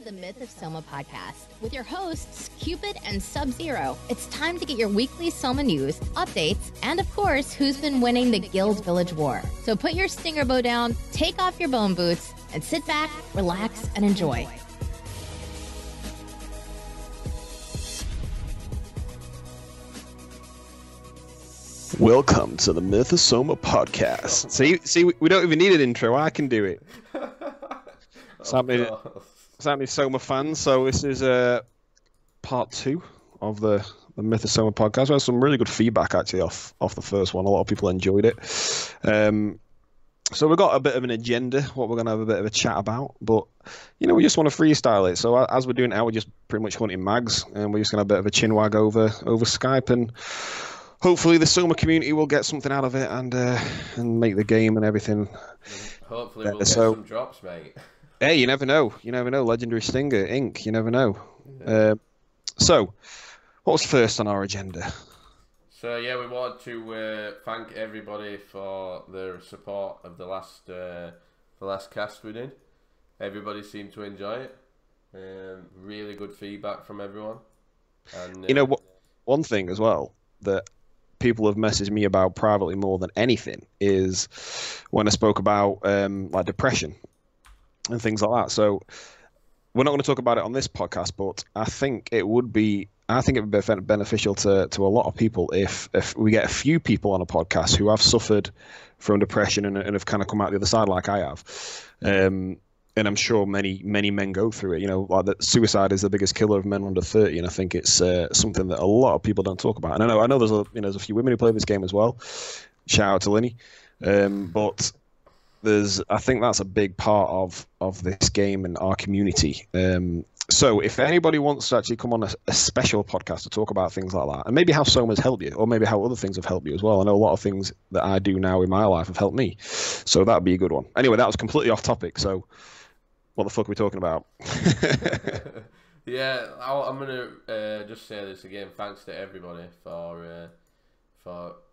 to the Myth of Soma podcast with your hosts, Cupid and Sub-Zero. It's time to get your weekly Soma news, updates, and of course, who's been winning the Guild Village War. So put your stinger bow down, take off your bone boots, and sit back, relax, and enjoy. Welcome to the Myth of Soma podcast. See, we don't even need an intro. I can do it. It's happening, Soma fans. So this is part 2 of the Myth of Soma podcast. We had some really good feedback actually off the first one. A lot of people enjoyed it. So we've got a bit of an agenda, what we're going to have a bit of a chat about. But, you know, we just want to freestyle it. So as we're doing now, we're just pretty much hunting mags. And we're just going to have a bit of a chinwag over Skype. And hopefully the Soma community will get something out of it and make the game and everything. Hopefully we'll get some drops, mate. Hey, you never know. You never know. Legendary Stinger, Ink. You never know. Yeah. So, what was first on our agenda? So yeah, we wanted to thank everybody for their support of the last cast we did. Everybody seemed to enjoy it. Really good feedback from everyone. And you know what? One thing as well that people have messaged me about privately more than anything is when I spoke about like depression and things like that. So we're not going to talk about it on this podcast, but I think it would be beneficial to a lot of people if we get a few people on a podcast who have suffered from depression and have kind of come out the other side like I have. And I'm sure many men go through it. You know, like that suicide is the biggest killer of men under 30, and I think it's something that a lot of people don't talk about. And I know there's a few women who play this game as well. Shout out to Linny. But I think that's a big part of this game and our community. So if anybody wants to actually come on a special podcast to talk about things like that, and maybe how Soma's helped you, or maybe how other things have helped you as well. I know a lot of things that I do now in my life have helped me. So that'd be a good one. Anyway, that was completely off topic. So what the fuck are we talking about? Yeah, I'm gonna just say this again. Thanks to everybody for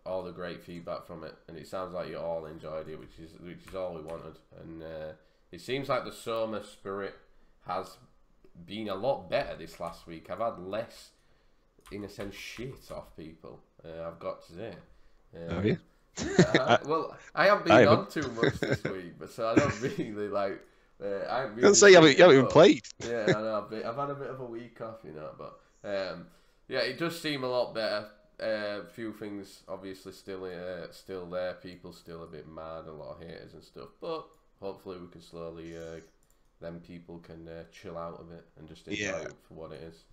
all the great feedback from it, and it sounds like you all enjoyed it, which is all we wanted. And it seems like the Soma spirit has been a lot better this last week. I've had less, in a sense, shit off people. I've got to say. Have you? Well, I haven't been on too much this week, but so I don't really like. I really don't say you haven't even played. Yeah, I know. I've had a bit of a week off, you know, but yeah, it does seem a lot better. A few things obviously still there. People still a bit mad, a lot of haters and stuff. But hopefully we can slowly, then people can chill out of it and just enjoy it for what it is.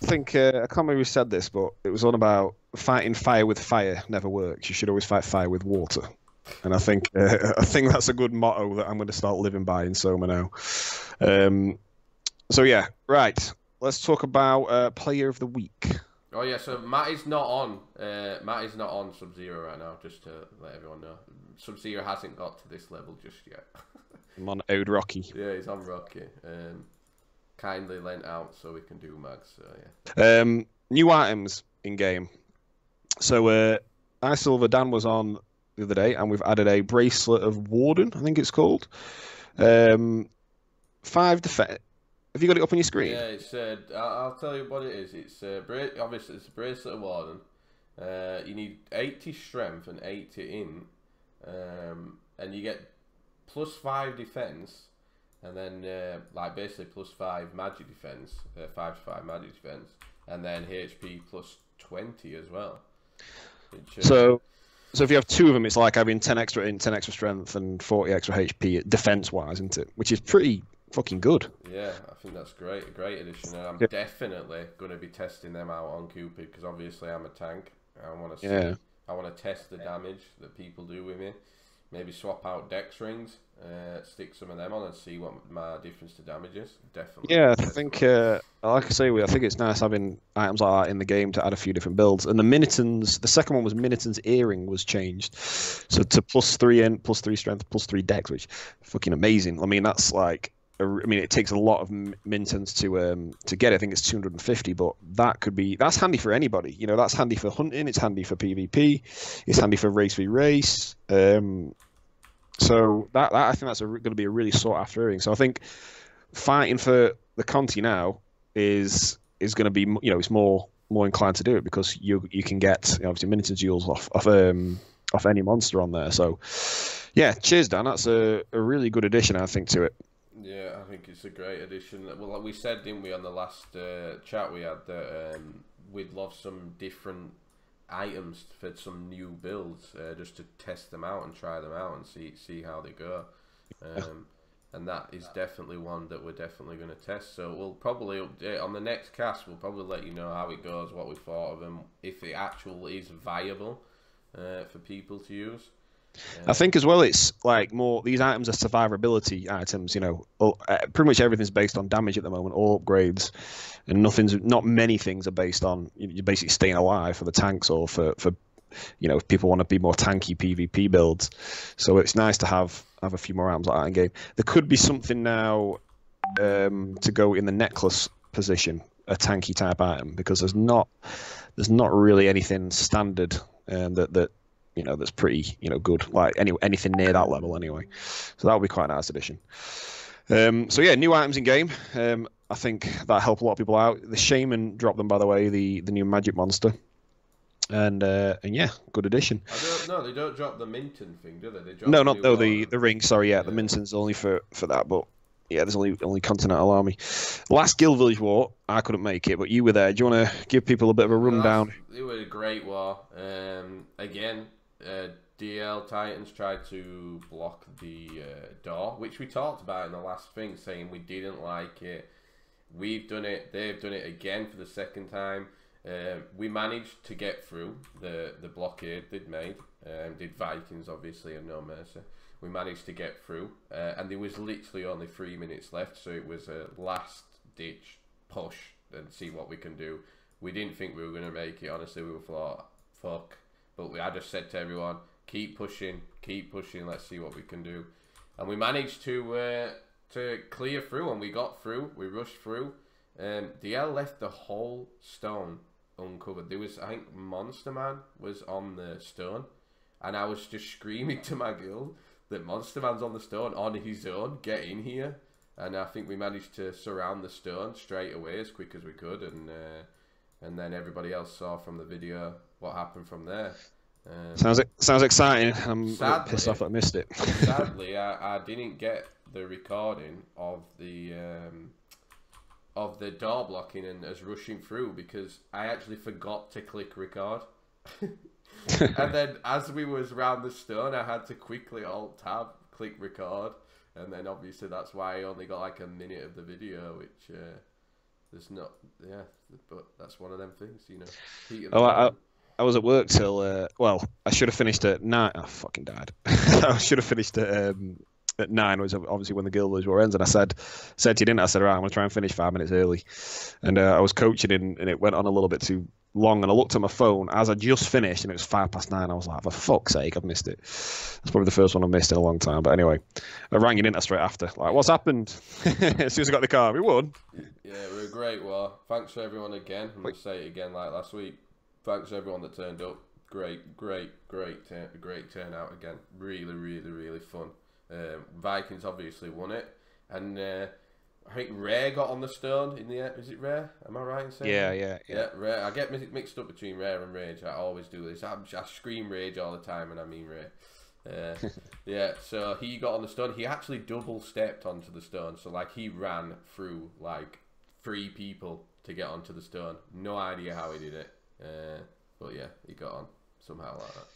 I think I can't remember who said this, but it was all about fighting fire with fire never works. You should always fight fire with water. And I think that's a good motto that I'm going to start living by in Soma now. So yeah, right. Let's talk about Player of the Week. Oh yeah, so Matty's not on Sub-Zero right now, just to let everyone know. Sub-Zero hasn't got to this level just yet. I'm on Ode Rocky. Yeah, he's on Rocky. Kindly lent out so we can do mags. So yeah. New items in game. So Ice Silver Dan was on the other day, and we've added a bracelet of Warden, I think it's called. 5 defense. Have you got it up on your screen? Yeah, it's. I'll tell you what it is. It's obviously it's a bracelet of Warden. You need 80 strength and 80 int, and you get +5 defense, and then like basically +5 magic defense, 5 to 5 magic defense, and then HP +20 as well. Which, so if you have 2 of them, it's like having 10 extra int, 10 extra strength, and 40 extra HP defense-wise, isn't it? Which is pretty fucking good. Yeah, I think that's great. A great addition. And I'm definitely going to be testing them out on Cupid because obviously I'm a tank. I want to see. I want to test the damage that people do with me. Maybe swap out Dex rings, stick some of them on, and see what my difference to damage is. Definitely. Yeah, I think, like I say, I think it's nice having items like that in the game to add a few different builds. And the Minitons, the second one was Miniton's Earring was changed, so to +3 int, +3 strength, +3 Dex, which fucking amazing. I mean, that's like. I mean, it takes a lot of mintons to get it. I think it's 250, but that's handy for anybody. You know, that's handy for hunting. It's handy for PvP. It's handy for race v race. So that I think that's going to be a really sought after earring. So I think fighting for the Conti now is going to be, you know, it's more inclined to do it because you can get, you know, obviously miniature jewels off any monster on there. So yeah, cheers, Dan. That's a really good addition, I think, to it. Yeah, I think it's a great addition. Well, like we said, didn't we, on the last chat we had, that we'd love some different items for some new builds, just to test them out and try them out and see how they go. And that is definitely one that we're definitely going to test. So we'll probably update on the next cast. We'll probably let you know how it goes, what we thought of them, if it actually is viable for people to use. I think as well, it's like more, these items are survivability items, you know. Pretty much everything's based on damage at the moment, all upgrades, and not many things are based on you basically staying alive for the tanks or for you know, if people want to be more tanky PvP builds. So it's nice to have a few more items like that in game. There could be something now to go in the necklace position, a tanky type item, because there's not really anything standard that you know, that's pretty, you know, good, like anything near that level anyway. So that would be quite a nice addition. So yeah, new items in game. I think that helped a lot of people out. The Shaman dropped them, by the way, the new magic monster. And yeah, good addition. They don't drop the Minton thing, do they? They drop the ring. Sorry, yeah, the Minton's only for that, but yeah, there's only Continental Army. Last Guild Village War, I couldn't make it, but you were there. Do you want to give people a bit of a rundown? It was a great war. Again, DL Titans tried to block the door, which we talked about in the last thing, saying we didn't like it. We've done it. They've done it again for the second time. We managed to get through the blockade they'd made. Did Vikings, obviously, and no mercy. We managed to get through, and there was literally only 3 minutes left, so it was a last-ditch push and see what we can do. We didn't think we were going to make it, honestly. We thought, fuck. But I just said to everyone, keep pushing, let's see what we can do. And we managed to clear through, and we got through, we rushed through. DL left the whole stone uncovered. There was, I think, Monster Man was on the stone, and I was just screaming to my guild that Monster Man's on the stone on his own, get in here. And I think we managed to surround the stone straight away as quick as we could, and then everybody else saw from the video what happened from there. Sounds exciting. I'm pissed off I missed it. Sadly, I didn't get the recording of the door blocking and us rushing through, because I actually forgot to click record. And then as we was around the stone, I had to quickly alt-tab, click record, and then obviously that's why I only got like a minute of the video, which there's not, yeah, but that's one of them things, you know. I was at work till, well, I should have finished at 9. I fucking died. I should have finished at 9, was obviously when the Guild Village War ends, and I said to you, didn't I? Said, right, I'm going to try and finish 5 minutes early. And I was coaching and it went on a little bit too long, and I looked at my phone as I just finished, and it was 9:05. I was like, for fuck's sake, I've missed it. That's probably the first one I've missed in a long time. But anyway, I rang you, didn't I, straight after. Like, what's happened? As soon as I got the car, we won. Yeah, we were great war. Thanks for everyone again. I'm going to say it again like last week. Thanks to everyone that turned up. Great turnout again. Really fun. Vikings obviously won it, and I think Rare got on the stone in the end. Is it Rare? Am I right in saying that? Yeah, Rare. I get mixed up between Rare and Rage. I always do this. I scream Rage all the time, and I mean Rare. Yeah, so he got on the stone. He actually double stepped onto the stone. So like he ran through like 3 people to get onto the stone. No idea how he did it. But yeah, he got on somehow like that.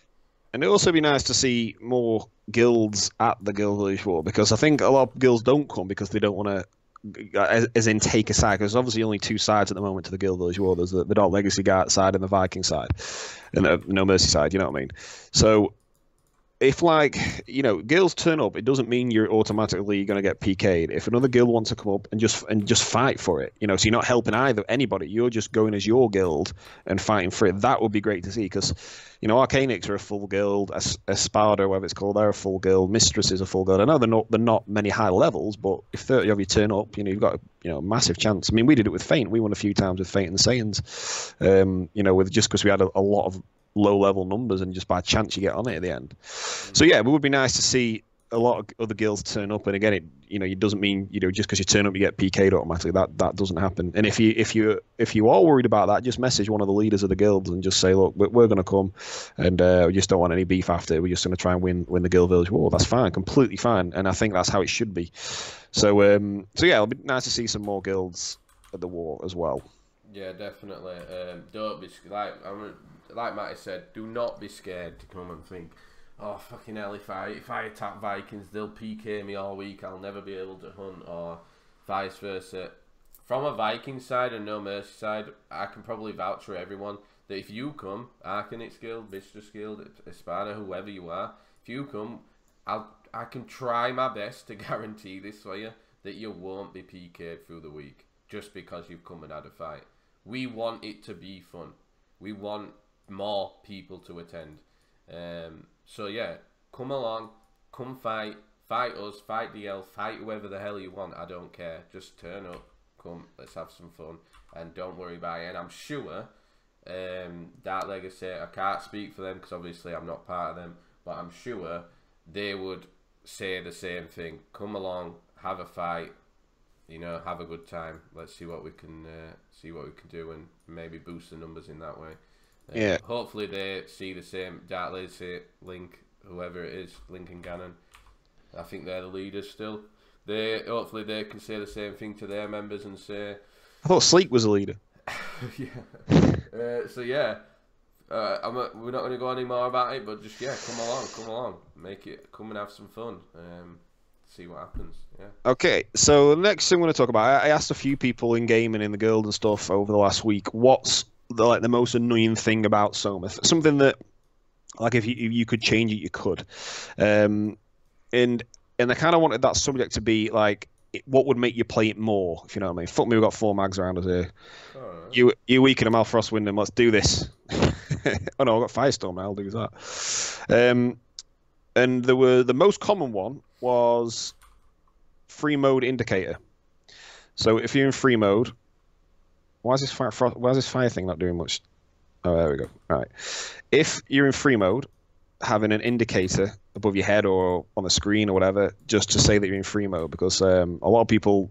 And it'd also be nice to see more guilds at the Guild Village War, because I think a lot of guilds don't come because they don't want to, as in take a side, because there's obviously only 2 sides at the moment to the Guild Village War. There's the Dark Legacy side and the Viking side, and the No Mercy side, you know what I mean? So if, like, you know, guilds turn up, it doesn't mean you're automatically going to get PK'd. If another guild wants to come up and just fight for it, you know, so you're not helping anybody, you're just going as your guild and fighting for it. That would be great to see, because, you know, Arcanics are a full guild, Espada, whatever it's called, they're a full guild, Mistress is a full guild. I know they're not many high levels, but if 30 of you turn up, you know, you've got a massive chance. I mean, we did it with Feint. We won a few times with Feint and Saiyans, you know, with just because we had a lot of low-level numbers, and just by chance you get on it at the end. So yeah, it would be nice to see a lot of other guilds turn up, and again, it doesn't mean just because you turn up you get PK'd automatically. That doesn't happen. And if you are worried about that, just message one of the leaders of the guilds and just say, look, we're going to come, and we just don't want any beef after. We're just going to try and win the guild village war. That's fine, completely fine, and I think that's how it should be. So yeah, it'll be nice to see some more guilds at the war as well. Yeah, definitely. Don't be like Matty said. Do not be scared to come and think, oh fucking hell! If I attack Vikings, they'll PK me all week. I'll never be able to hunt, or vice versa. From a Viking side and No Mercy side, I can probably vouch for everyone that if you come, Arcanix Guild, Mistress Guild, Espada, whoever you are, if you come, I can try my best to guarantee this for you that you won't be PK'd through the week just because you've come and had a fight. We want it to be fun. We want more people to attend. So yeah, come along, come fight us, fight DL, fight whoever the hell you want. I don't care. Just turn up, come, let's have some fun, and don't worry about it. And I'm sure Dark Legacy, I can't speak for them because obviously I'm not part of them, but I'm sure they would say the same thing. Come along, have a fight, have a good time. Let's see what we can do, and maybe boost the numbers in that way. Yeah. Hopefully they see the same. Dark Legacy, Link, whoever it is, Link and Ganon. I think they're the leaders still. Hopefully they can say the same thing to their members and say. I thought Sleek was a leader. Yeah. So yeah, we're not going to go any more about it, but just come along, come and have some fun. See what happens. Yeah. Okay, so the next thing I'm going to talk about, I asked a few people in game and in the guild and stuff over the last week, what's the most annoying thing about Soma? Something that, like, if you could change it, you could. And I kind of wanted that subject to be like, what would make you play it more, if you know what I mean? Fuck me, we've got 4 mags around us here. Right. You weaken a Malfrost Wyndham, let's do this. Oh no, I've got Firestorm now, I'll do that. And the most common one was free mode indicator. So if you're in free mode, why is this fire thing not doing much? Oh, there we go. All right. If you're in free mode, having an indicator above your head or on the screen or whatever, just to say that you're in free mode, because a lot of people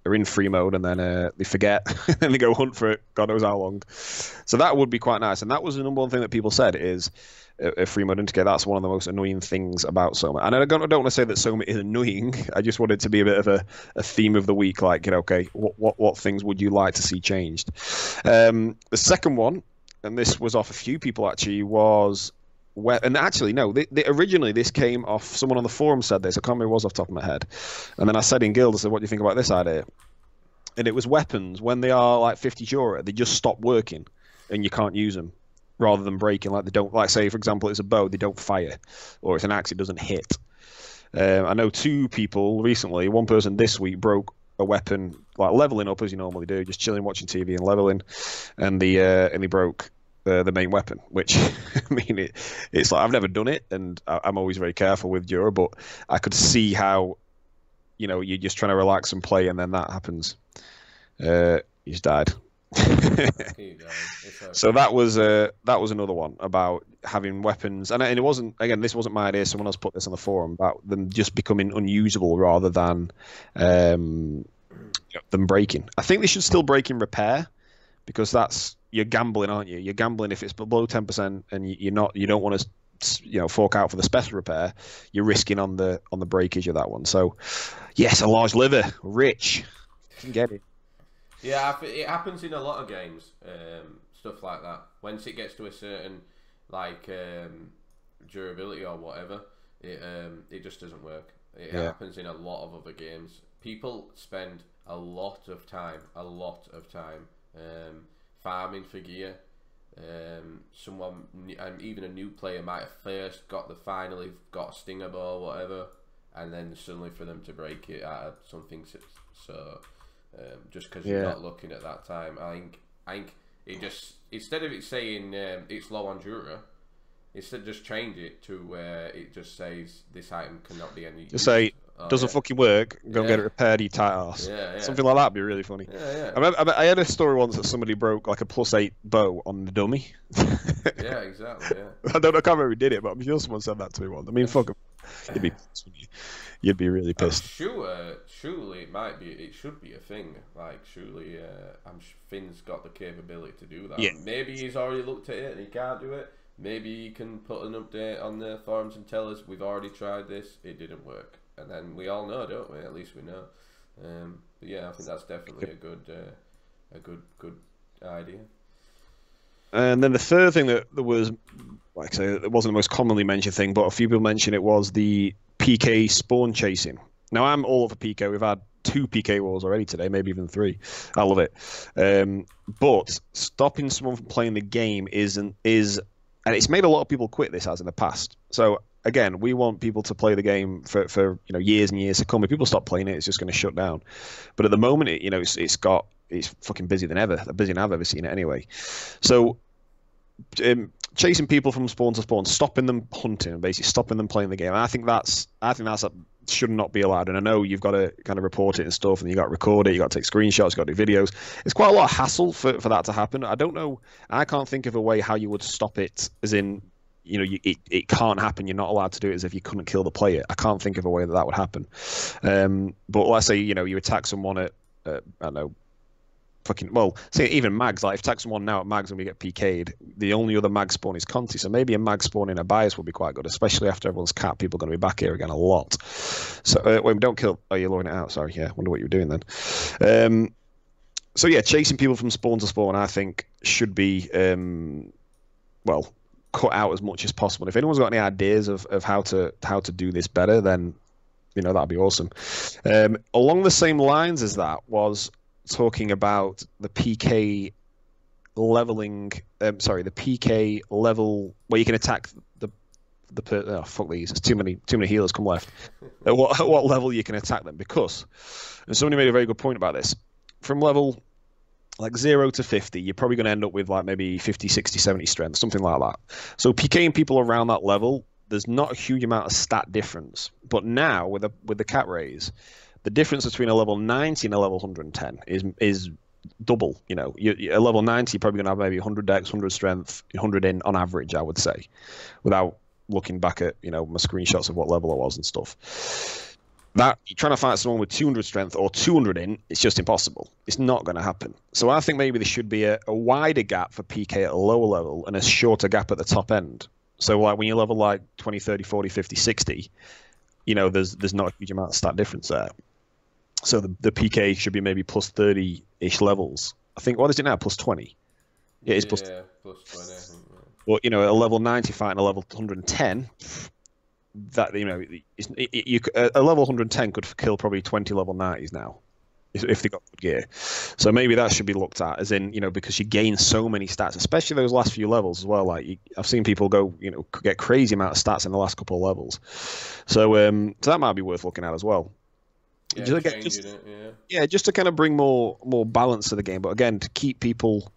are in free mode and then they forget and they go hunt for it, God knows how long. So that would be quite nice. And that was the number one thing that people said is a free mode indicator. That's one of the most annoying things about Soma. And I don't want to say that Soma is annoying. I just want it to be a bit of a theme of the week. Like, okay, what things would you like to see changed? The second one, and this was off a few people actually, was and actually no, originally this came off, someone on the forum said this. I can't remember who it was off the top of my head. And then I said in guild, I said, what do you think about this idea? And it was weapons, when they are like 50 Jura, they just stop working and you can't use them, rather than breaking. Like, they don't, like, say for example it's a bow, they don't fire, or it's an axe, it doesn't hit. I know 2 people recently, one person this week broke a weapon, like leveling up as you normally do, just chilling watching TV and leveling, and they broke the main weapon, which I mean, it's like, I've never done it, and I'm always very careful with Jura, but I could see how, you're just trying to relax and play, and then that happens. He's died. So that was another one about having weapons, and it wasn't, again, this wasn't my idea. Someone else put this on the forum about them just becoming unusable rather than them breaking. I think they should still break in repair, because you're gambling, aren't you? You're gambling if it's below 10%, and you don't want to fork out for the special repair. You're risking on the breakage of that one. So yes, a large liver, rich, you can get it. Yeah, it happens in a lot of games, stuff like that. Once it gets to a certain durability or whatever, it just doesn't work. It happens in a lot of other games. People spend a lot of time farming for gear. Someone, and even a new player, might have finally got a stinger bow or whatever, and then suddenly for them to break it out of something so. Just because you're not looking at that time, I think it just, instead of it saying it's low on Jura, instead just change it to where it just says this item cannot be any. Just say doesn't fucking work. Go and get it repaired, you tight ass. Something like that would be really funny. I had a story once that somebody broke like a +8 bow on the dummy. Yeah, exactly. Yeah. I can't remember who did it, but I'm sure someone said that to me once. I mean, fuck 'em. You'd be pissed, wouldn't you? You'd be really I'm pissed. sure, surely it should be a thing. Like, surely, Finn's got the capability to do that. Yeah. Maybe he's already looked at it and he can't do it. Maybe he can put an update on the forums and tell us we've already tried this, it didn't work, and then we all know, don't we? At least we know. But yeah, I think that's definitely a good idea. And then the third thing that was, like I say, it wasn't the most commonly mentioned thing, but a few people mentioned it, was the PK spawn chasing. Now, I'm all over PK. We've had 2 PK wars already today, maybe even 3. I love it. But stopping someone from playing the game is, and it's made a lot of people quit, this has in the past. So again, we want people to play the game for years and years to come. If people stop playing it, it's just going to shut down. But at the moment, it's fucking busier than ever. Busier than I've ever seen it anyway. So chasing people from spawn to spawn, stopping them hunting, basically stopping them playing the game. And I think that's should not be allowed. And I know you've got to kind of report it and stuff, and you got to record it, you got to take screenshots, you got to do videos. It's quite a lot of hassle for that to happen. I don't know. I can't think of a way how you would stop it, as in, it can't happen. You're not allowed to do it as if you couldn't kill the player. I can't think of a way that would happen. But let's say, you attack someone at, I don't know, say even mags, like if you attack someone now at mags and we get PK'd, the only other mag spawn is Conti, so maybe a mag spawn in a bias would be quite good, especially after everyone's capped. People are going to be back here again a lot. So wait, don't kill. Oh, you're luring it out. Sorry, yeah, wonder what you were doing then. So yeah, chasing people from spawn to spawn, I think should be cut out as much as possible. If anyone's got any ideas of how to do this better, then that'd be awesome. Along the same lines as that was talking about the PK leveling. The PK level where you can attack oh fuck these! There's too many healers come left. At what level you can attack them? Because, and somebody made a very good point about this. From level like 0 to 50, you're probably going to end up with like maybe 50, 60, 70 strength, something like that. So PKing people around that level, there's not a huge amount of stat difference. But now with the cat raise, the difference between a level 90 and a level 110 is double. A level 90, you're probably going to have maybe 100 dex, 100 strength, 100 in on average, I would say, without looking back at my screenshots of what level I was and stuff. That you're trying to fight someone with 200 strength or 200 in, it's just impossible. It's not going to happen. So I think maybe there should be a wider gap for PK at a lower level and a shorter gap at the top end. So like when you level like 20, 30, 40, 50, 60, there's not a huge amount of stat difference there. So the PK should be maybe plus 30-ish levels. I think, what is it now? Plus 20? Yeah, it's plus 20. I think. Well, a level 90 fight and a level 110, that a level 110 could kill probably 20 level 90s now, if they got good gear. So maybe that should be looked at, as in, because you gain so many stats, especially those last few levels as well. Like I've seen people go, get crazy amount of stats in the last couple of levels. So so that might be worth looking at as well. Yeah, just to kind of bring more balance to the game, but again, to keep people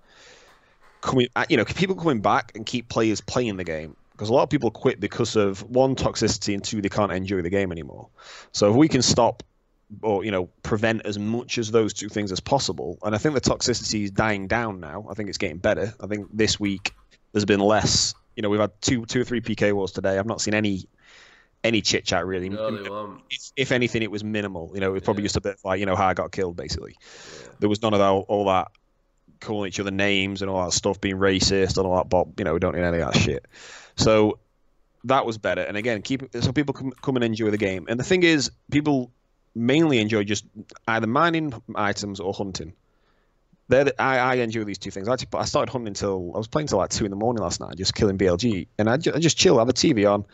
coming back and keep players playing the game. Because a lot of people quit because of, 1, toxicity, and 2, they can't enjoy the game anymore. So if we can stop or prevent as much as those 2 things as possible, and I think the toxicity is dying down now. I think it's getting better. I think this week there's been less. We've had 2 or 3 PK wars today. I've not seen any chit chat really. No, they won't. If anything, it was minimal. It was probably just a bit like how I got killed basically. Yeah. There was none of all that calling each other names and all that stuff, being racist and all that. But we don't need any of that shit. So that was better. And again, so people come and enjoy the game. And the thing is, people mainly enjoy just either mining items or hunting. I enjoy these 2 things. I started hunting I was playing till like 2 in the morning last night, just killing BLG. And I just chill, have the TV on,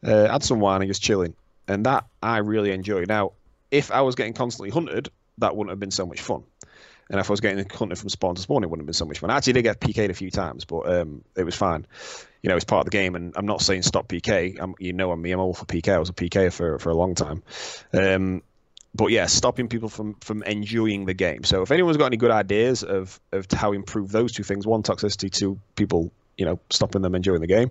had some wine and just chilling. And that I really enjoy. Now, if I was getting constantly hunted, that wouldn't have been so much fun. And if I was getting hunted from spawn to spawn, it wouldn't have been so much fun. I actually did get PK'd a few times, but it was fine. It's part of the game, and I'm not saying stop PK. I'm all for PK. I was a PK for a long time. But yeah, stopping people from enjoying the game. So if anyone's got any good ideas of how to improve those 2 things, 1, toxicity, 2, people, stopping them enjoying the game,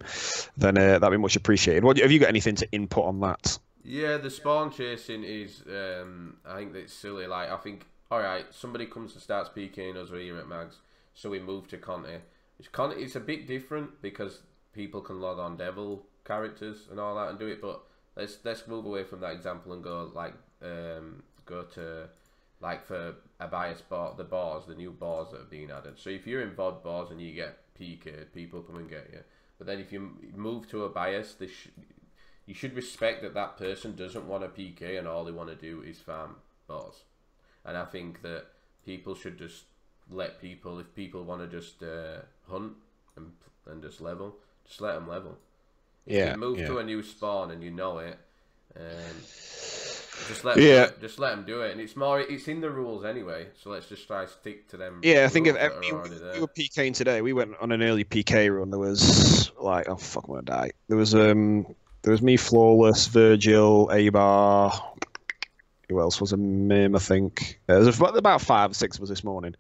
then that'd be much appreciated. Have you got anything to input on that? Yeah, the spawn chasing is, I think that's silly. Like, I think, alright, somebody comes and starts PKing us here at Mags, so we move to Conti. It's a bit different because people can log on devil characters and all that and do it, but let's move away from that example and go like go to like for a biased bar, the new bars that are being added. So if you're in VOD bars and you get PK'd, people come and get you. But then if you move to a bias, you should respect that person doesn't want a PK and all they want to do is farm bars. And I think that people should just let people, if people want to just hunt and just level, just let them level. If you move to a new spawn and you know it, just let them do it. And it's in the rules anyway, so let's just try to stick to them. Yeah, I think if we were PKing today, we went on an early PK run. There was like, oh fuck, I'm gonna die. There was me, Flawless, Virgil, Abar. Who else was a Mim? I think there was about 5 or 6 of us this morning,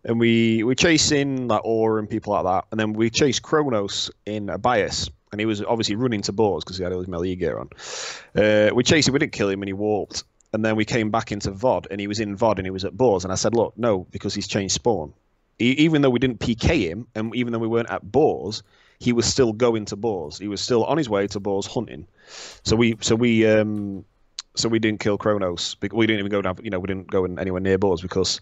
and we chasing like Aura and people like that, and then we chased Kronos in a bias, and he was obviously running to boars because he had all his melee gear on. We chased him, we didn't kill him, and he warped, and then we came back into VOD, and he was in VOD and he was at boars, and I said, look, no, because he's changed spawn. Even though we didn't PK him, and even though we weren't at boars, he was still going to boars. He was still on his way to boars hunting. So we didn't kill Kronos. We didn't even go down. We didn't go anywhere near boars because,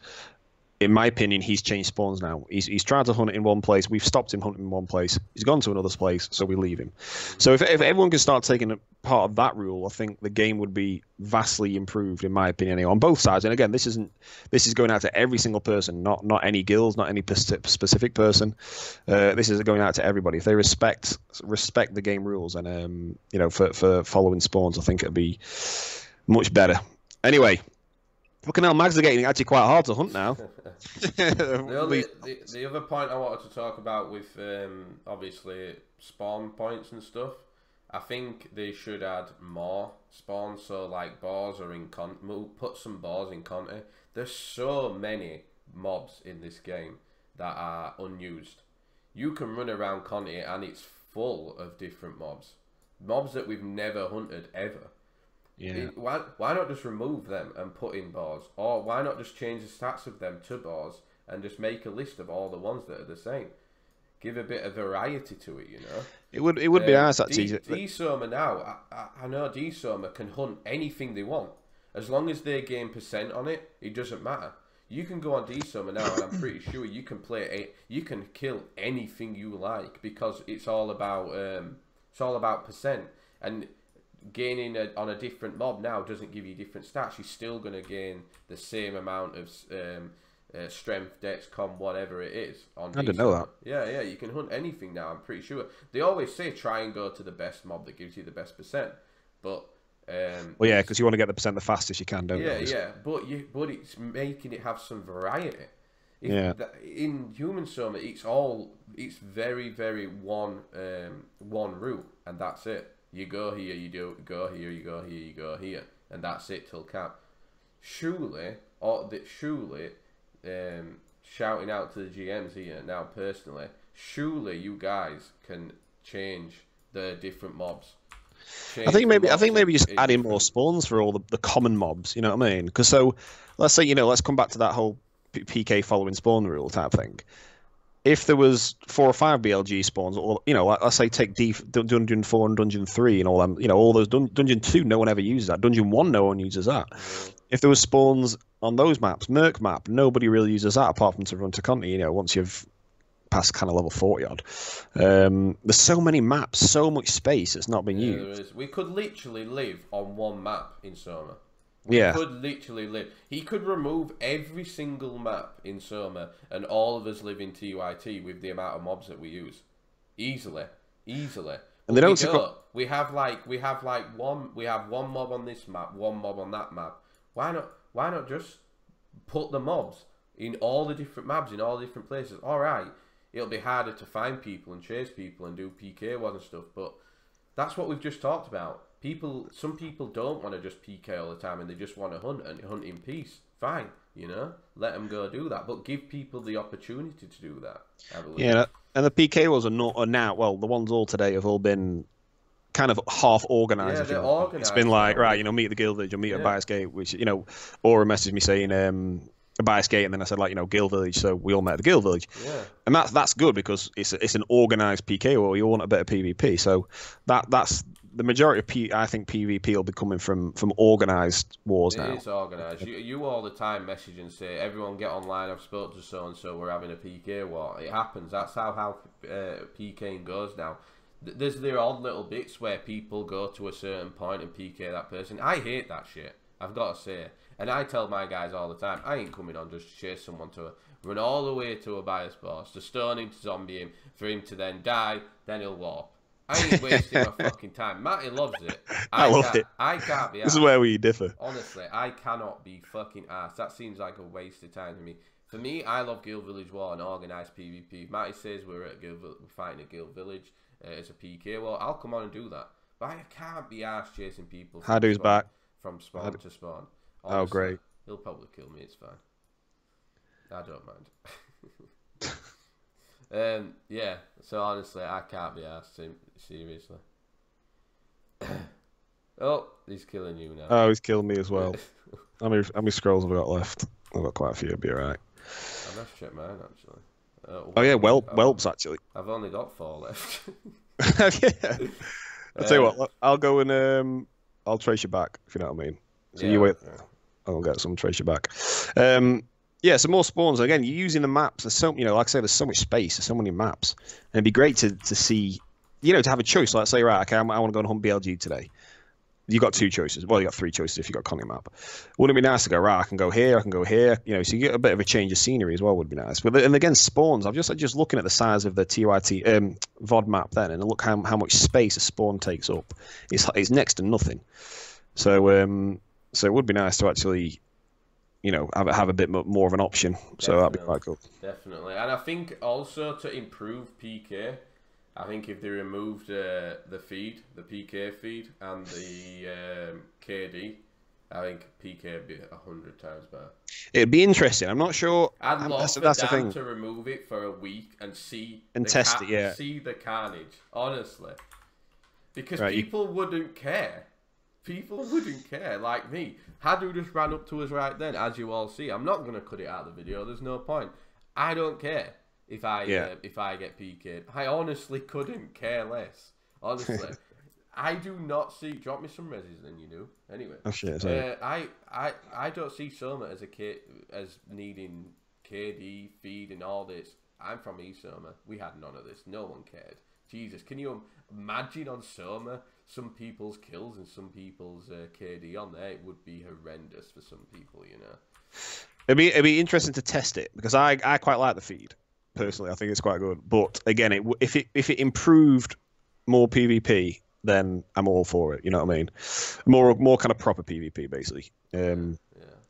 in my opinion, he's changed spawns now. He's tried to hunt in one place. We've stopped him hunting in one place. He's gone to another place, so we leave him. So if everyone can start taking a part of that rule, I think the game would be vastly improved, in my opinion, anyway, on both sides. And again, this is going out to every single person, not any guilds, not any specific person. This is going out to everybody. If they respect the game rules and for following spawns, I think it'd be much better. Anyway, fucking hell, mags are getting actually quite hard to hunt now. The other point I wanted to talk about with obviously spawn points and stuff, I think they should add more spawns. So like bars are in put some bars in Conti. There's so many mobs in this game that are unused. You can run around Conti and it's full of different mobs that we've never hunted ever. Yeah. Why not just remove them and put in bars? Or why not just change the stats of them to bars and just make a list of all the ones that are the same? Give a bit of variety to it, you know? It would be nice, actually. Soma now, I know Soma can hunt anything they want. As long as they gain percent on it, it doesn't matter. You can go on Soma now and I'm pretty sure you can you can kill anything you like because it's all about percent. And gaining on a different mob now doesn't give you different stats. You're still going to gain the same amount of strength, dex, com, whatever it is. I didn't know that. Yeah, you can hunt anything now, I'm pretty sure. They always say try and go to the best mob that gives you the best percent. But well, yeah, because you want to get the percent the fastest you can, don't you? Yeah, but it's making it have some variety. In Human Soma, it's very, very one route, and that's it. You go here, you go here, you go here, you go here, and that's it till cap. Surely, shouting out to the GMs here now personally, surely you guys can change the different mobs. I think maybe just adding more spawns for all the common mobs. You know what I mean? Because let's say let's come back to that whole PK following spawn rule type thing. If there was 4 or 5 BLG spawns, or let's say take Dungeon 4 and Dungeon 3 and all them, all those Dungeon 2, no one ever uses that. Dungeon 1, no one uses that. If there was spawns on those maps, Merc map, nobody really uses that apart from to run to Conti. Once you've passed kind of level 40 odd. There's so many maps, so much space that's not been used. There is. We could literally live on one map in Soma. We could literally live. He could remove every single map in Soma and all of us live in TYT with the amount of mobs that we use. Easily. And they don't. We have one mob on this map, one mob on that map. Why not just put the mobs in all the different maps in all the different places? Alright, it'll be harder to find people and chase people and do PK and stuff, but that's what we've just talked about. Some people don't want to just PK all the time and they just want to hunt and hunt in peace. Fine, let them go do that, but give people the opportunity to do that. I believe. Yeah, and the PK was are now. Well, the ones all today have all been kind of half organised. Yeah, they're organised. It's been like meet at the Guild Village or meet at Bias Gate, which Aura messaged me saying a Bias Gate, and then I said Guild Village, so we all met at the Guild Village. Yeah. And that's good because it's an organised PK, or you want a bit of PvP. So that's the majority of I think PvP will be coming from organised wars now. It is organised. You all the time message and say, everyone get online, I've spoken to so-and-so, we're having a PK war. It happens. That's how PKing goes now. There's the odd little bits where people go to a certain point and PK that person. I hate that shit, I've got to say. And I tell my guys all the time, I ain't coming on just to chase someone to run all the way to a bias boss, to stone him, to zombie him, for him to then die, then he'll warp. I ain't wasting my fucking time. Matty loves it. I love it. I can't be arsed. This is where we differ. Honestly, I cannot be fucking arsed. That seems like a waste of time to me. For me, I love Guild Village War and organised PvP. Matty says we're fighting at Guild Village as a PK war. I'll come on and do that. But I can't be arsed chasing people from spawn to spawn. Honestly, oh, great. He'll probably kill me, it's fine. I don't mind. Yeah, so honestly, I can't be asked, seriously. Oh, he's killing you now. Oh, he's killed me as well. How many scrolls have I got left? I've got quite a few, it'll be alright. I must check mine, actually. Oh yeah, whelps, actually. I've only got 4 left. Yeah. I'll tell you what, I'll go and I'll trace you back, if you know what I mean. So yeah, you wait, yeah. I'll get some trace you back. Yeah, some more spawns. Again, you're using the maps. There's so, like I say, there's so much space. There's so many maps, and it'd be great to see, to have a choice. Like say, right, okay, I want to go and hunt BLG today. You got 2 choices. Well, you got 3 choices if you got Connie map. Wouldn't it be nice to go right? I can go here. I can go here. So you get a bit of a change of scenery as well. Would be nice. But and again, spawns. I'm just looking at the size of the TYT VOD map then, and look how much space a spawn takes up. It's next to nothing. So it would be nice to actually, have a bit more of an option. So that'd be quite cool. Definitely, and I think also to improve PK. I think if they removed the PK feed, and the KD, I think PK would be 100 times better. It'd be interesting. I'm not sure. I'd love for Dan to remove it for a week and see test it. Yeah, see the carnage. Honestly, because people wouldn't care. People wouldn't care. Like me, Hadu just ran up to us right then, as you all see. I'm not gonna cut it out of the video. There's no point. I don't care. If I get PK'd, I honestly couldn't care less. Honestly, I do not see. Drop me some resis, then you do. Anyway, oh shit! I don't see Soma as needing KD feed and all this. I'm from Soma. We had none of this. No one cared. Jesus, can you imagine on Soma some people's kills and some people's KD on there? It would be horrendous for some people, It'd be interesting to test it because I quite like the feed. Personally, I think it's quite good. But again, if it improved more PvP, then I'm all for it. You know what I mean? More kind of proper PvP, basically. I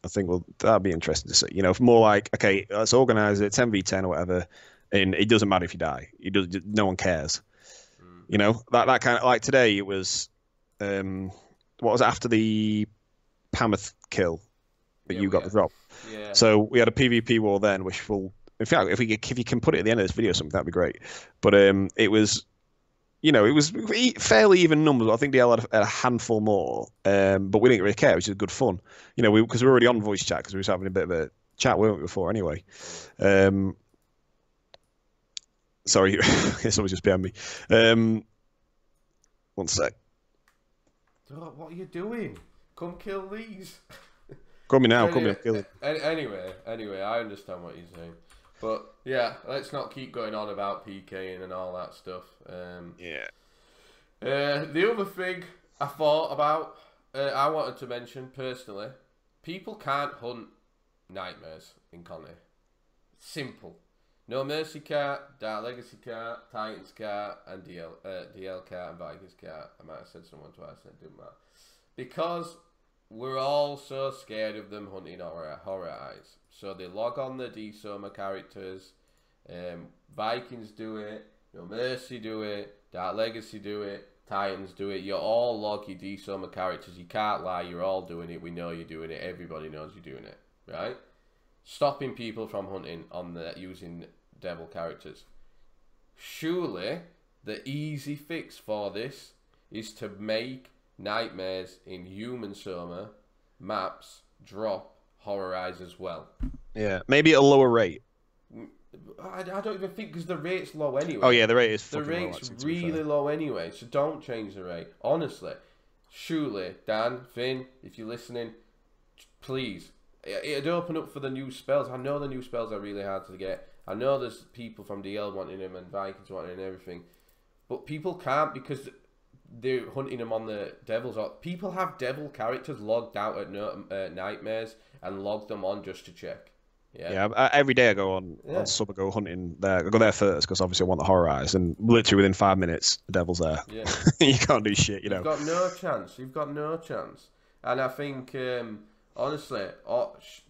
think that'd be interesting to see. More like, okay, let's organize it 10v10 or whatever, and it doesn't matter if you die. No one cares. That kind of, like today it was, what was it, after the Pammoth kill that you got the drop. Yeah. So we had a PvP war then, which will. In fact, if you can put it at the end of this video, or something that'd be great. But it was, it was fairly even numbers. I think they had a handful more, but we didn't really care, which is good fun. Because we were already on voice chat because we were having a bit of a chat, weren't we, before anyway? Sorry, someone's just behind me. One sec. What are you doing? Come kill these. Come me now. Come here, kill it. Anyway, I understand what you're saying. But yeah, let's not keep going on about PKing and all that stuff. The other thing I thought about, I wanted to mention personally, people can't hunt nightmares in Connie. Simple. No Mercy cart, Dark Legacy cart, Titans cart, and DL cart and Vikings cart. I might have said someone twice, it didn't matter. Because we're all so scared of them hunting horror eyes. So they log on the D-Soma characters. Vikings do it. No Mercy do it. Dark Legacy do it. Titans do it. You all log your D-Soma characters. You can't lie. You're all doing it. We know you're doing it. Everybody knows you're doing it. Right? Stopping people from hunting on using devil characters. Surely the easy fix for this is to make nightmares in human Soma maps drop horror eyes as well. Yeah, maybe at a lower rate. I don't even think, because the rate's low anyway. Oh yeah, the rate is the fucking low. rate's really low anyway, so don't change the rate. Honestly, surely, Dan, Finn, if you're listening, please, it'd open up for the new spells. I know the new spells are really hard to get. I know there's people from DL wanting them and Vikings wanting them and everything, but people can't because they're hunting them on the devils. Or people have devil characters logged out at nightmares and log them on just to check. Yeah, every day I go on Soma, go hunting there. I go there first because obviously I want the horror eyes, and literally within 5 minutes the devil's there. Yeah, you can't do shit. You know, you've got no chance. You've got no chance. And I think honestly,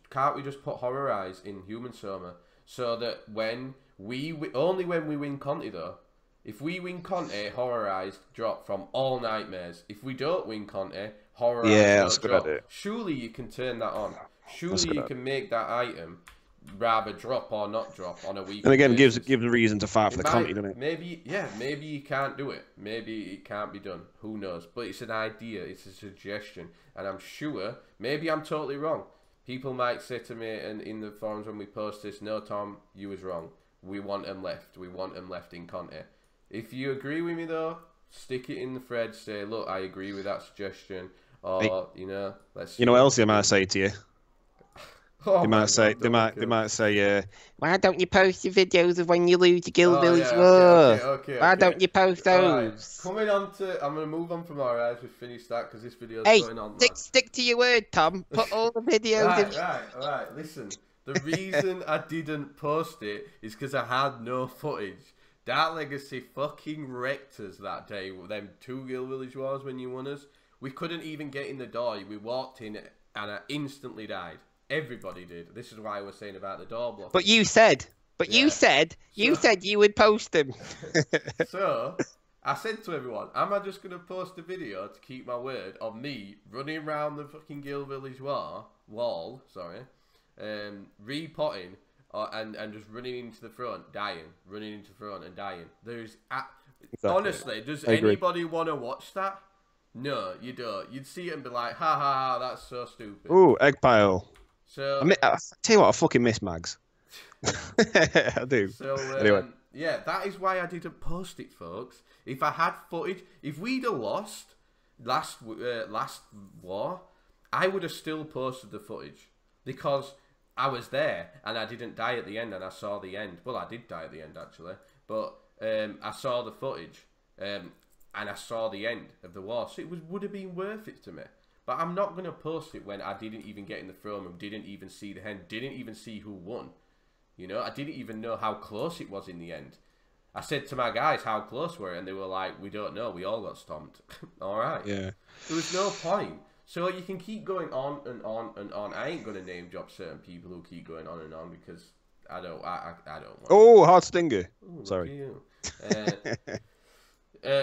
can't we just put horror eyes in human Soma so that when only when we win Conti though. If we win Conti, horror eyes drop from all nightmares. If we don't win Conti, horror eyes don't drop. Idea. Surely you can turn that on. Surely you can make that item rather drop or not drop on a week. And again, gives a reason to fight for the Conti, doesn't it? Maybe you can't do it. Maybe it can't be done. Who knows? But it's an idea. It's a suggestion, and I'm sure maybe I'm totally wrong. People might say to me and in the forums when we post this, "No, Tom, you was wrong. We want him left. We want him left in Conti." If you agree with me though, stick it in the thread. Say, "Look, I agree with that suggestion," or let's. You know what else they might say to you? They might say, why don't you post your videos of when you lose your Guild Village War? Why don't you post those? Right. Coming on to, I'm going to move on from our eyes. We've finished that because this video's going on. Stick to your word, Tom. Put all the videos Right. Listen, the reason I didn't post it is because I had no footage. Dark Legacy fucking wrecked us that day. Them 2 Guild Village Wars when you won us. We couldn't even get in the door. We walked in and I instantly died. Everybody did. This is why I was saying about the door block. But you said you said you would post them. So I said to everyone, am I just going to post a video to keep my word of me running around the fucking Guild Village wall, repotting, and just running into the front, dying, running into the front and dying. Honestly, does anybody want to watch that? No, you don't. You'd see it and be like, ha ha ha, that's so stupid. Ooh, egg pile. So I tell you what, I fucking miss Mags. I do. So anyway, yeah, that is why I didn't post it, folks. If I had footage, if we'd have lost last war, I would have still posted the footage because I was there and I didn't die at the end and I saw the end. Well, I did die at the end actually, but I saw the footage and I saw the end of the war, so it would have been worth it to me. But I'm not going to post it when I didn't even get in the throne room, didn't even see the end, didn't even see who won. You know, I didn't even know how close it was in the end. I said to my guys how close we were, and they were like, we don't know, we all got stomped. All right. Yeah. There was no point. So you can keep going on and on and on. I ain't going to name drop certain people who keep going on and on because I don't want Oh, hard stinger. Ooh, sorry.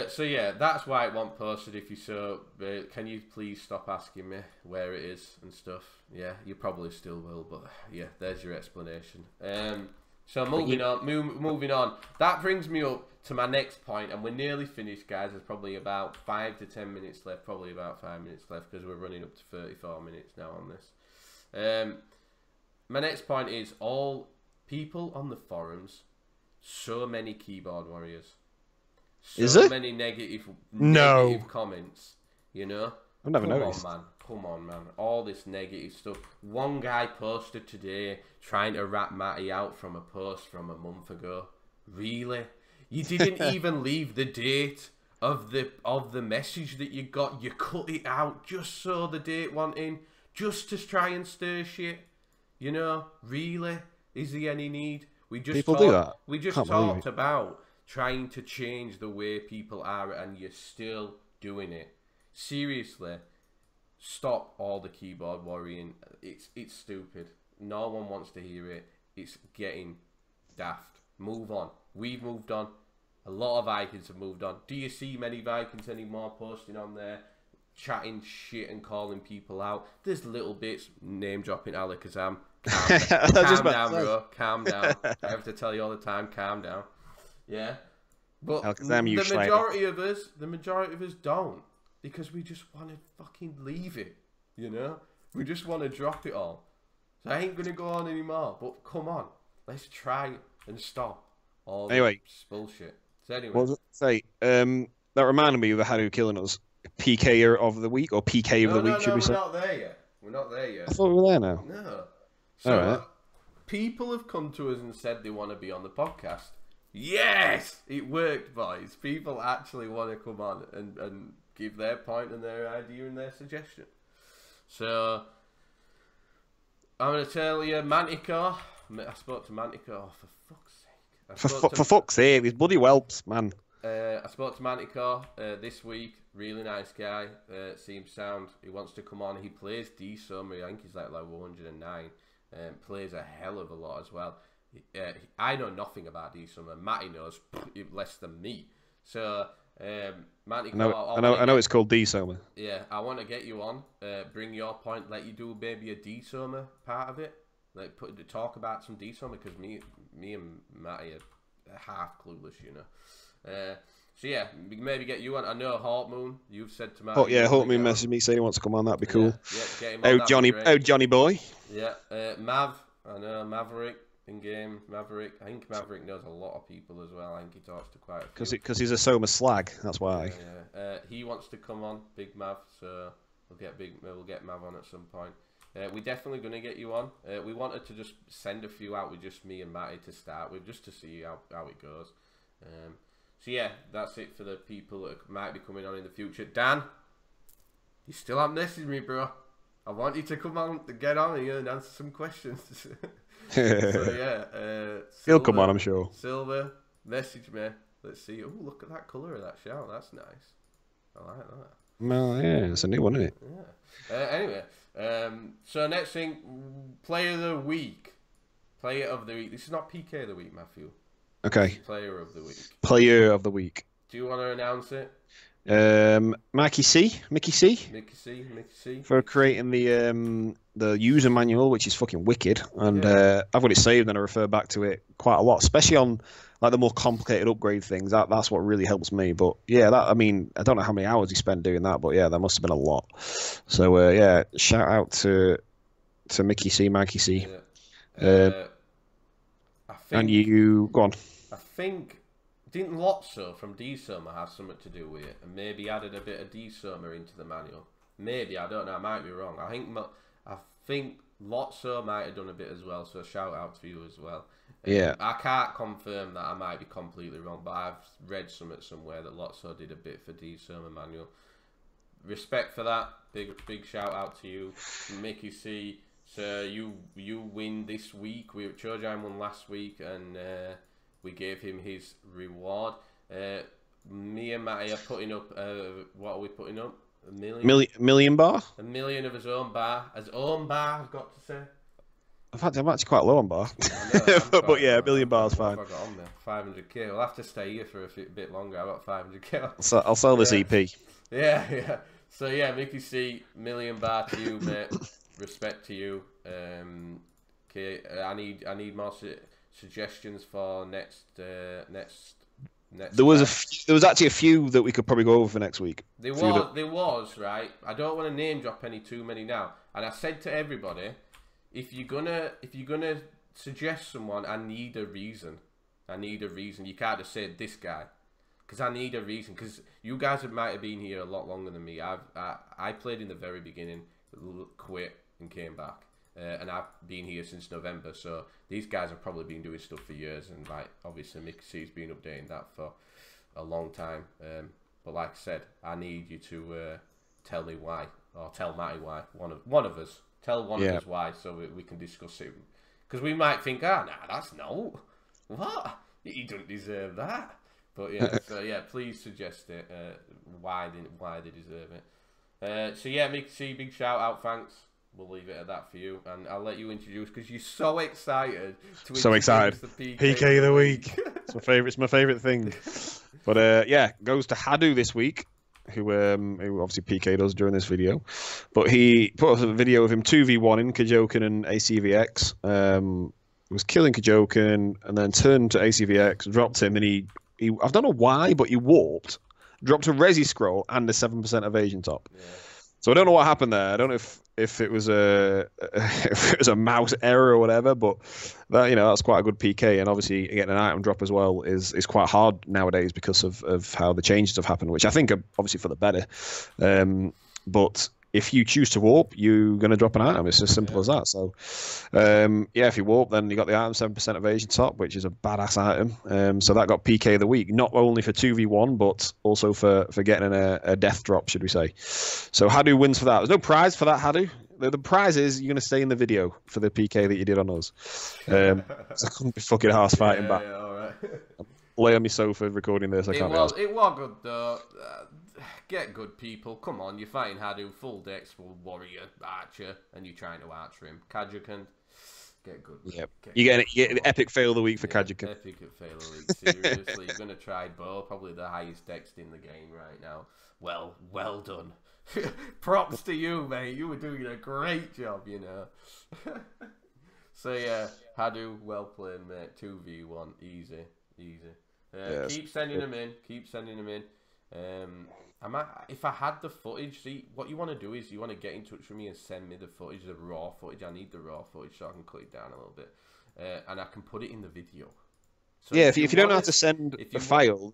So yeah, that's why it wasn't posted. If you can you please stop asking me where it is and stuff? Yeah, you probably still will, but yeah, there's your explanation. So moving on. That brings me up to my next point, and we're nearly finished, guys. There's probably about 5 to 10 minutes left. Probably about 5 minutes left because we're running up to 34 minutes now on this. My next point is all people on the forums. So many keyboard warriors. So many negative comments, you know. I've never noticed. Come on, man. All this negative stuff. One guy posted today trying to rat Matty out from a post from a month ago. Really? You didn't even leave the date of the message that you got. You cut it out just so the date went in, just to try and stir shit. You know? Really? Is there any need? People do that. We just talked about trying to change the way people are, and you're still doing it. Seriously, stop all the keyboard worrying. It's stupid. No one wants to hear it. It's getting daft. Move on. We've moved on. A lot of Vikings have moved on. Do you see many Vikings anymore posting on there, chatting shit and calling people out? There's little bits, name dropping Alakazam. Calm down, bro. Calm down. I have to tell you all the time, calm down. Yeah, but the majority of us don't, because we just want to fucking leave it, you know? We just want to drop it all. So I ain't going to go on anymore, but come on, let's try and stop all Anyway. this bullshit. So anyway. What was it? Say, that reminded me of the Haru killing us. PK of the week, or PK of the week, should we say? We're not there yet. We're not there yet. I thought we were there now. No. So, All right. people have come to us and said they want to be on the podcast. Yes! It worked, boys. People actually want to come on and give their point and their idea and their suggestion. So, I'm going to tell you, Manticore. I spoke to Manticore, for fuck's sake. For fuck's sake, these bloody whelps, man. I spoke to Manticore this week. Really nice guy. Seems sound. He wants to come on. He plays D Soma. I think he's like 109. Plays a hell of a lot as well. I know nothing about D Soma. Matty knows less than me. So, Manticore. I know it's called D Soma. Yeah, I want to get you on. Bring your point. Let you do maybe a D Soma part of it. Like talk about some D Soma, because me and Matty are half clueless, you know. So yeah, maybe get you on. I know Hawkmoon. You've said to Matt. Oh yeah, Hawkmoon messaged me saying he wants to come on. That'd be cool. Yeah, get him on. Johnny boy. Yeah, Mav. I know Maverick in game. Maverick. I think Maverick knows a lot of people as well. I think he talks to quite a few. Because he's a Soma slag. That's why. Yeah. He wants to come on, Big Mav. So we'll get Mav on at some point. We're definitely going to get you on. We wanted to just send a few out with just me and Matty to start with, just to see how it goes. So yeah, that's it for the people that might be coming on in the future. Dan, you still haven't messaged me, bro. I want you to come on, to get on here and answer some questions. So yeah, he'll come on, I'm sure. Silver, message me. Let's see. Oh, look at that colour of that shell. That's nice. I like that. Well, yeah, it's a new one, isn't it? Yeah. Anyway, so next thing, Player of the Week. Player of the Week. This is not PK of the Week, Matthew. Okay. Player of the Week. Player of the Week. Do you want to announce it? Mickey C. For creating the user manual, which is fucking wicked, and I've got it saved and I refer back to it quite a lot, especially on like the more complicated upgrade things. That's what really helps me. But yeah, I don't know how many hours he spent doing that, but yeah, that must have been a lot. So yeah, shout out to Mikey C. Yeah. And you go on. I think didn't Lotso from D Soma have something to do with it, and maybe added a bit of D Soma into the manual. Maybe, I don't know. I might be wrong. I think Lotso might have done a bit as well. So shout out to you as well. Yeah. I can't confirm that. I might be completely wrong, but I've read somewhere that Lotso did a bit for D Soma manual. Respect for that. Big shout out to you, Mickey C. So you win this week. Chojan won last week, and we gave him his reward. Me and Matty are putting up. What are we putting up? $1 million. Million bar. $1 million of his own bar. His own bar, I've got to say. In fact, I'm actually quite low on bar. But yeah, $1 million bar's fine. I've got on there 500k. We'll have to stay here for a bit longer. I've got 500k. I'll sell this EP. Yeah. So yeah, Mickey C, $1 million bar to you, mate. Respect to you. Okay, I need more suggestions for next. There was actually a few that we could probably go over for next week. There was right. I don't want to name drop too many now. And I said to everybody, if you're gonna suggest someone, I need a reason. You can't just say this guy, because I need a reason. Because you guys might have been here a lot longer than me. I played in the very beginning, quit, and came back. And I've been here since November, so these guys have probably been doing stuff for years, and like obviously Mickey C's been updating that for a long time. But like I said, I need you to tell me why, or tell Matty why. One of us tell one of us why, so we can discuss it. Because we might think, that's no, what, he doesn't deserve that. But yeah, so yeah, please suggest it. Why they deserve it. So yeah, Mickey C, big shout out, thanks. We'll leave it at that for you, and I'll let you introduce, because you're so excited. So excited. The PK of the week. It's my favourite thing. But yeah, goes to Hadu this week, who obviously PK'd us during this video. But he put up a video of him 2v1 Kajoken and ACVX. Was killing Kajoken and then turned to ACVX, dropped him, and he I don't know why, but he warped, dropped a Resi scroll and a 7% evasion top. Yeah. So I don't know what happened there. I don't know if it was a if it was a mouse error or whatever, but that that's quite a good PK, and obviously getting an item drop as well is quite hard nowadays because of how the changes have happened, which I think are obviously for the better. But if you choose to warp, you're going to drop an item. It's as simple as that. So, if you warp, then you got the item 7% evasion top, which is a badass item. So that got PK of the week, not only for 2v1, but also for getting a death drop, should we say. So Hadu wins for that. There's no prize for that, Hadu. The prize is you're going to stay in the video for the PK that you did on us. So I couldn't be fucking arse fighting back. Yeah, all right. Lay on my sofa recording this. It was good though. Get good, people. Come on, you're fighting Hadu, full dex for warrior, archer, and you're trying to archer him. Kajakan, get good. Yep. You get an epic fail of the week for Kajakan. Epic fail of the week. Seriously, you're going to try Bo, probably the highest dex in the game right now. Well done. Props to you, mate. You were doing a great job, So yeah, Hadu, well played, mate. 2v1, easy. Yes. Keep sending them in. If I had the footage, see, what you want to do is you want to get in touch with me and send me the footage, the raw footage. I need the raw footage so I can cut it down a little bit, and I can put it in the video. So if you don't know how to send a file,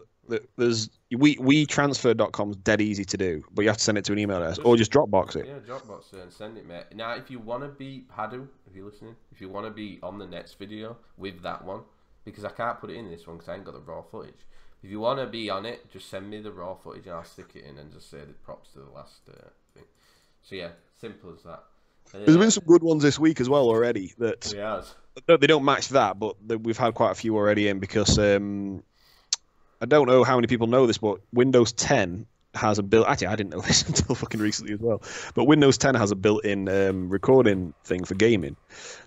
there's WeTransfer.com's dead easy to do, but you have to send it to an email address or just Dropbox it. Yeah, Dropbox it and send it, mate. Now, if you want to be Hadu, if you're listening, if you want to be on the next video with that one, because I can't put it in this one because I ain't got the raw footage. If you want to be on it, just send me the raw footage and I'll stick it in and just say the props to the last thing. So yeah, simple as that. There's been some good ones this week as well already. That they don't match that, but we've had quite a few already in because I don't know how many people know this, but Windows 10 has a built. Actually, I didn't know this until fucking recently as well. But Windows 10 has a built-in recording thing for gaming.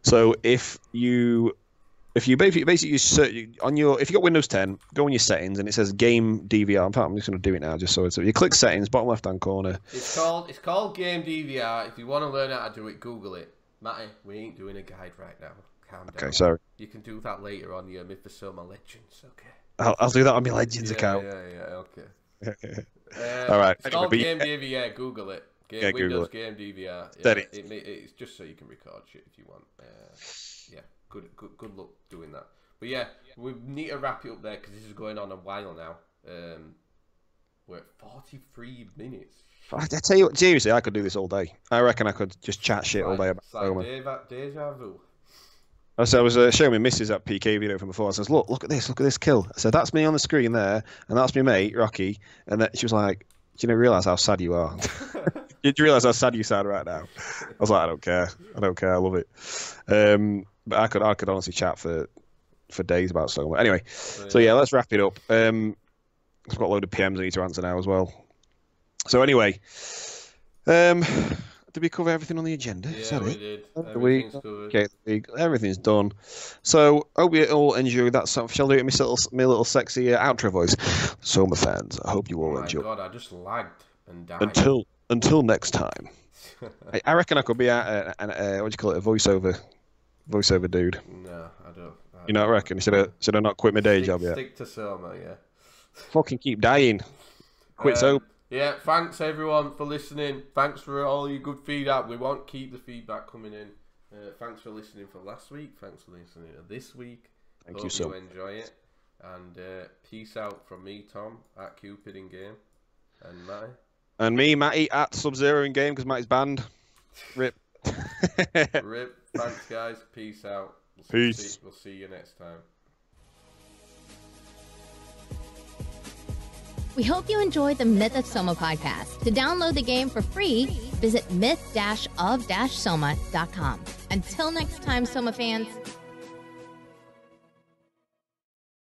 So if you basically search on if you got Windows 10, go on your settings and it says Game DVR. In fact, I'm just going to do it now, just so you click settings, bottom left hand corner. It's called Game DVR. If you want to learn how to do it, Google it. Matty, we ain't doing a guide right now. Calm down. Okay, sorry. You can do that later on your Myth of Soma Legends. Okay. I'll do that on my Legends account. Yeah. Okay. All right. It's called Game DVR. Google it. Windows Game DVR. Yeah, it's just so you can record shit if you want. Good luck doing that. But yeah, we need to wrap it up there because this is going on a while now. We're at 43 minutes. I tell you what, seriously, I could do this all day. I reckon I could just chat shit all day about Soma. Deja vu. I was showing my missus that PK video from before. I says, look at this kill. I said, that's me on the screen there, and that's my mate, Rocky. And then she was like, do you realise how sad you are? Do you realise how sad you sound right now? I was like, I don't care. I love it. But I could honestly chat for days about Soma. Anyway, so yeah, let's wrap it up. I've got a load of PMs I need to answer now as well. So anyway, did we cover everything on the agenda? Yeah, we did. Everything's covered. Okay, everything's done. So hope you all enjoyed that. So shall I do it my little sexy outro voice? Soma fans, I hope you all enjoy. Oh my god, I just lagged and died. Until next time. I reckon I could be at what do you call it? A voiceover dude. No, I don't. You not reckon? Should I not quit my day job yet? Stick to Soma, yeah. Fucking keep dying. Quit Soma. Yeah, thanks everyone for listening. Thanks for all your good feedback. We won't keep the feedback coming in. Thanks for listening for last week. Thanks for listening to this week. Thank you so much. Hope you enjoy it. And peace out from me, Tom, at Cupid in Game. And Matty. And me, Matty, at Sub-Zero in Game, because Matty's banned. Rip. Rip. Thanks, guys. Peace out. Peace. We'll see you next time. We hope you enjoyed the Myth of Soma podcast. To download the game for free, visit myth-of-soma.com. Until next time, Soma fans.